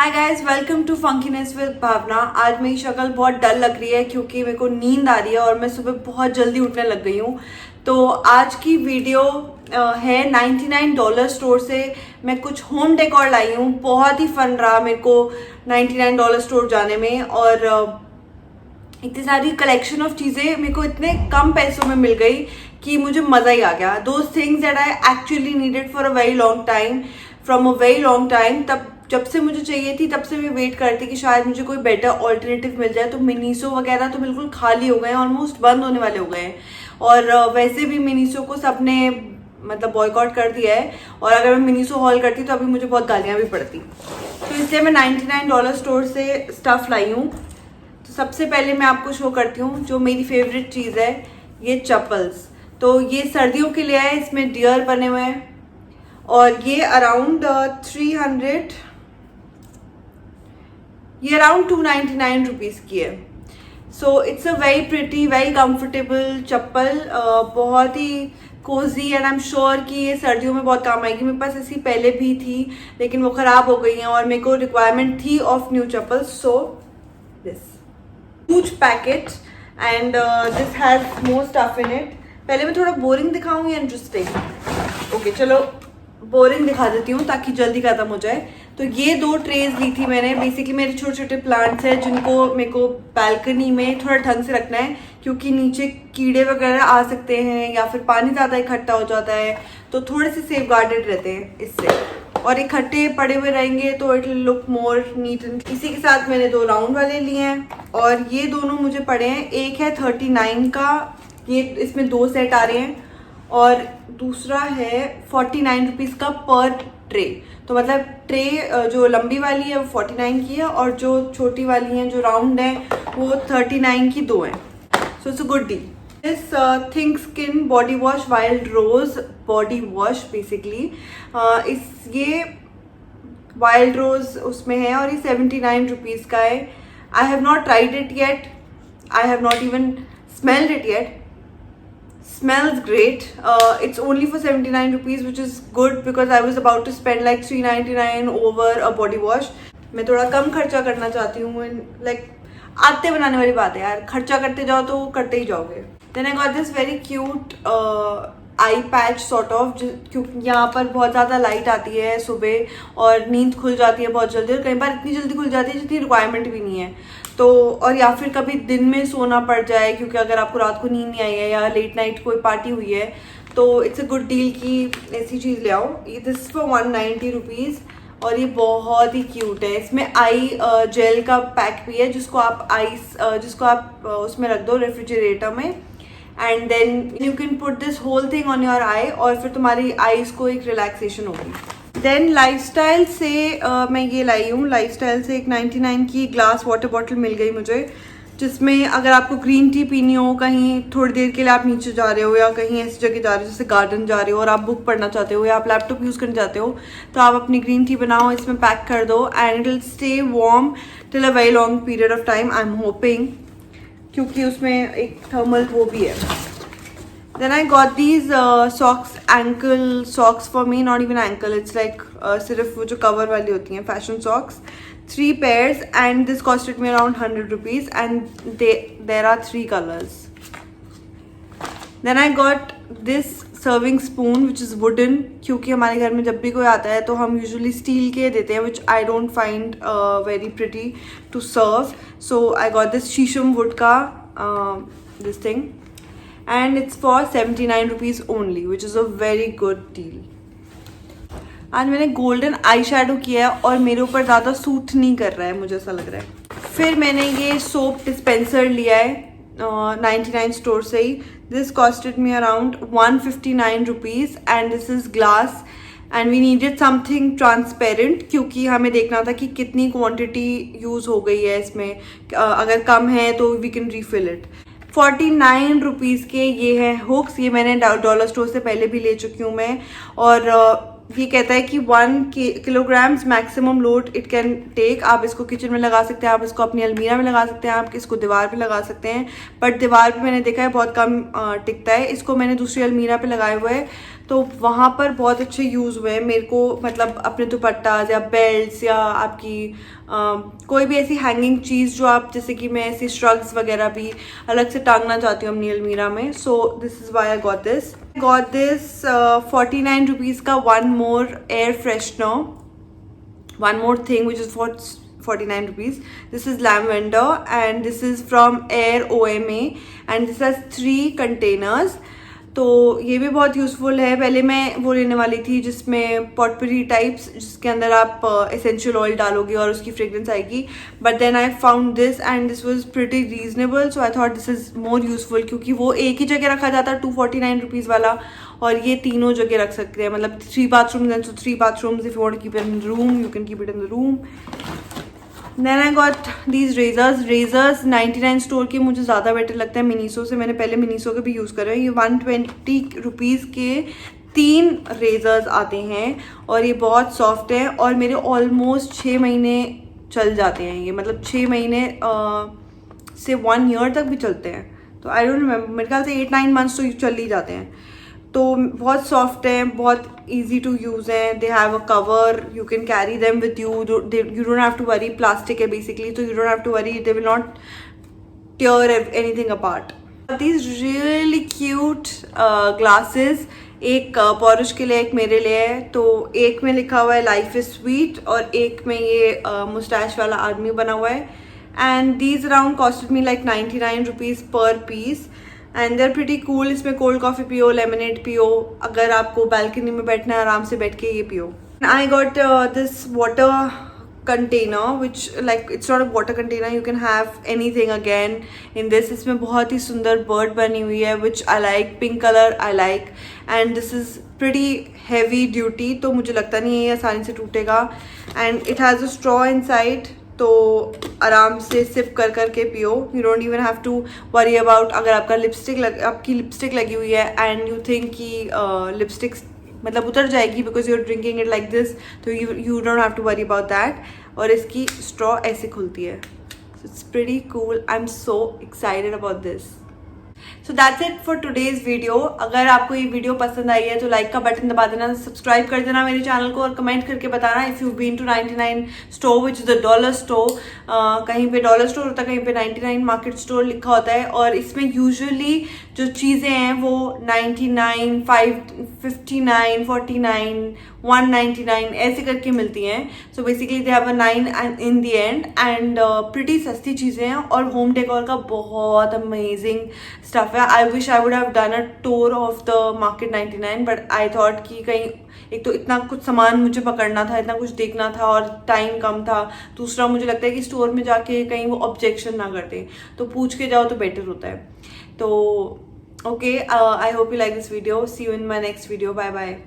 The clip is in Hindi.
Hi guys, welcome to funkiness with Bhavna. आज मेरी शक्ल बहुत डल लग रही है क्योंकि मेरे को नींद आ रही है और मैं सुबह बहुत जल्दी उठने लग गई हूँ। तो आज की वीडियो है $99 स्टोर से मैं कुछ होम डेकोर लाई हूँ। बहुत ही फन रहा मेरे को $99 स्टोर जाने में और इतनी सारी कलेक्शन ऑफ चीज़ें मेरे को इतने कम पैसों में मिल गई कि मुझे मज़ा ही आ गया। Those things that I actually needed for a very long time from a very long time. तब जब से मुझे चाहिए थी तब से मैं वेट करती कि शायद मुझे कोई बेटर ऑल्टरनेटिव मिल जाए। तो मिनीसो वगैरह तो बिल्कुल खाली हो गए हैं, ऑलमोस्ट बंद होने वाले हो गए हैं। और वैसे भी मिनीसो को सबने मतलब बॉयकॉट कर दिया है और अगर मैं मिनीसो हॉल करती तो अभी मुझे बहुत गालियाँ भी पड़ती। तो इसलिए मैं $99 स्टोर से स्टफ़ लाई हूँ। तो सबसे पहले मैं आपको शो करती हूँ जो मेरी फेवरेट चीज़ है, ये चप्पल्स। तो ये सर्दियों के लिए है, इसमें डियर बने हुए हैं और ये अराउंड 299 रुपीज़ की है। So it's a very pretty very comfortable chappal, बहुत ही cozy and I am sure कि ये सर्दियों में बहुत काम आएगी। मेरे पास ऐसी पहले भी थी लेकिन वो ख़राब हो गई हैं और मेरे को रिक्वायरमेंट थी of new chappal. So this huge packet and this has more stuff in it. पहले मैं थोड़ा बोरिंग दिखाऊं या इंटरेस्टिंग? ओके चलो बोरिंग दिखा देती हूँ ताकि जल्दी खत्म हो जाए। तो ये 2 ट्रेज ली थी मैंने। बेसिकली मेरे छोटे छोटे प्लांट्स हैं जिनको मेरे को बालकनी में थोड़ा ढंग से रखना है क्योंकि नीचे कीड़े वगैरह आ सकते हैं या फिर पानी ज़्यादा इकट्ठा हो जाता है, तो थोड़े से सेफ गार्डेड रहते हैं इससे। और इकट्ठे पड़े हुए रहेंगे तो it will look more neat and. इसी के साथ मैंने 2 राउंड वाले लिए हैं और ये दोनों मुझे पड़े हैं। एक है 39 का, ये इसमें 2 सेट आ रहे हैं और दूसरा है 49 रुपीज़ का पर ट्रे। तो मतलब ट्रे जो लंबी वाली है वो 49 की है और जो छोटी वाली है जो राउंड है वो 39 की 2 हैं। So it's a good deal. This think skin body wash wild rose body wash basically ये वाइल्ड रोज उसमें है और ये 79 रुपीज़ का है। I have not tried it yet, I have not even smelled it yet. Smells great. It's only for 79 rupees, which is good because I was about to spend like 399 over a body wash. मैं थोड़ा कम खर्चा करना चाहती हूँ। लाइक आते बनाने वाली बात है यार, खर्चा करते जाओ तो करते ही जाओगे। Then I got this very cute I patch sort of, क्योंकि यहाँ पर बहुत ज़्यादा लाइट आती है सुबह और नींद खुल जाती है बहुत जल्दी और कई बार इतनी जल्दी खुल जाती है जितनी रिक्वायरमेंट भी नहीं है। तो और या फिर कभी दिन में सोना पड़ जाए क्योंकि अगर आपको रात को नींद नहीं आई है या लेट नाइट कोई पार्टी हुई है तो इट्स अ गुड डील कि ऐसी चीज़ ले आओ। ये दिस फॉर 190 रुपीज़ और ये बहुत ही क्यूट है। इसमें आई जेल का पैक भी है जिसको आप उसमें रख दो रेफ्रिजरेटर में and then you can put this whole thing on your eye और फिर तुम्हारी आईज को एक रिलैक्सेशन होगी। देन लाइफस्टाइल से मैं ये लाई हूँ। लाइफस्टाइल से एक 99 की ग्लास वाटर बॉटल मिल गई मुझे, जिसमें अगर आपको ग्रीन टी पीनी हो, कहीं थोड़ी देर के लिए आप नीचे जा रहे हो या कहीं ऐसी जगह जा रहे हो जैसे गार्डन जा रहे हो और आप बुक पढ़ना चाहते हो या आप लैपटॉप यूज़ करना चाहते हो, तो आप अपनी ग्रीन टी बनाओ, इसमें पैक कर दो and it will stay warm till a very long period of time. I am hoping, क्योंकि उसमें एक थर्मल वो भी है। Then I got these socks, ankle socks for me, not even ankle, it's like सिर्फ वो जो कवर वाली होती हैं fashion socks, 3 pairs and this costed me around 100 rupees and there are 3 colors. Then I got this serving spoon which is wooden, क्योंकि हमारे घर में जब भी कोई आता है तो हम usually स्टील के देते हैं, which I don't find very pretty to serve. So I got this शीशम wood का this thing and it's for 79 rupees only, which is a very good deal. आज मैंने गोल्डन आई शेडो किया है और मेरे ऊपर ज़्यादा सूट नहीं कर रहा है, मुझे ऐसा लग रहा है। फिर मैंने ये सोप डिस्पेंसर लिया है 99 स्टोर से ही। This costed me around 159 rupees and this is glass and we needed something transparent क्योंकि हमें देखना था कि कितनी क्वांटिटी यूज़ हो गई है इसमें। अगर कम है तो we can refill it. 49 rupees के ये हैं हुक्स, ये मैंने डॉलर स्टोर से पहले भी ले चुकी हूँ मैं। और ये कहता है कि 1 kilograms maximum load it can take. आप इसको किचन में लगा सकते हैं, आप इसको अपनी अलमीरा में लगा सकते हैं, आप इसको दीवार पे लगा सकते हैं, बट दीवार पे मैंने देखा है बहुत कम टिकता है। इसको मैंने दूसरी अलमीरा पे लगाए हुए है तो वहाँ पर बहुत अच्छे यूज़ हुए हैं मेरे को, मतलब अपने दुपट्टा या बेल्ट्स या आपकी कोई भी ऐसी हैंगिंग चीज़ जो आप, जैसे कि मैं ऐसी श्रग्स वगैरह भी अलग से टांगना चाहती हूँ अपनी अलमीरा में. So this is why I got this. 49 rupees का one more air freshener, one more thing which is for 49 rupees. This is lavender and this is from Air OMA and this has 3 containers. तो ये भी बहुत यूज़फुल है. पहले मैं वो लेने वाली थी जिसमें पॉटपरी टाइप्स, जिसके अंदर आप एसेंशियल ऑयल डालोगे और उसकी फ्रेग्रेंस आएगी, but then I found this and this was pretty reasonable, so I thought this is more useful, क्योंकि वो एक ही जगह रखा जाता है 249 रुपीज़ वाला, और ये तीनों जगह रख सकते हैं, मतलब 3 bathrooms, and so 3 bathrooms. If you want to keep it in the room, you can keep it in the room. Then I got these razors 99 store के मुझे ज़्यादा बेटर लगता है मिनीसो से. मैंने पहले मिनीसो के भी यूज़ करे हैं. ये 120 रुपीज़ के 3 रेजर्स आते हैं और ये बहुत सॉफ्ट है और मेरे ऑलमोस्ट 6 महीने चल जाते हैं ये, मतलब 6 महीने से 1 year तक भी चलते हैं. तो आई डोंट रिमेम्बर, मेरे ख्याल से 8-9 months तो चल ही जाते हैं. तो बहुत सॉफ्ट है, बहुत ईजी टू यूज़ है. They have a cover, you can carry them with you, you don't have to worry. Plastic है बेसिकली, तो you don't have to worry, they will not tear anything apart. These really cute glasses, एक पौरुष के लिए, एक मेरे लिए है. तो एक में लिखा हुआ है लाइफ इज स्वीट और एक में ये मुस्टैच वाला आदमी बना हुआ है. And these around costed me like 99 rupees per piece and they're pretty cool. इसमें कोल्ड कॉफ़ी पियो, लेमनेड पियो, अगर आपको बालकनी में बैठना है आराम से बैठ के ये पियो. आई got this water container which, like, it's not a water container, you can have anything again in this. इसमें बहुत ही सुंदर bird बनी हुई है which I like, pink color I like, and this is pretty heavy duty, तो मुझे लगता नहीं है ये आसानी से टूटेगा. and it has a straw inside, तो आराम से सिप कर करके पियो. You don't even have to worry about अगर आपका आपकी लिपस्टिक लगी हुई है एंड यू थिंक कि लिपस्टिक मतलब उतर जाएगी because you are drinking it like this, तो you don't have to worry about that. और इसकी स्ट्रॉ ऐसे खुलती है. It's pretty cool. I am so excited about this. So that's it for today's video. अगर आपको ये वीडियो पसंद आई है तो लाइक का बटन दबा देना, सब्सक्राइब कर देना मेरे चैनल को और कमेंट करके बताना if you been to 99 store which is the dollar store. कहीं पे डॉलर स्टोर होता है, कहीं पे 99 मार्केट स्टोर लिखा होता है. और इसमें यूजुअली जो चीज़ें हैं वो 99, 59, 49, 199 ऐसे करके मिलती हैं. So basically they have a 9 in the end and pretty सस्ती चीज़ें हैं और होम डेकोर का बहुत अमेजिंग स्टफ है. I wish I would have done a tour of the market 99, but I thought कि कहीं एक तो इतना कुछ सामान मुझे पकड़ना था, इतना कुछ देखना था और टाइम कम था. दूसरा मुझे लगता है कि स्टोर में जाके कहीं वो ऑब्जेक्शन ना करते, तो पूछ के जाओ तो बेटर होता है. तो okay, I hope you like this video. See you in my next video. Bye bye.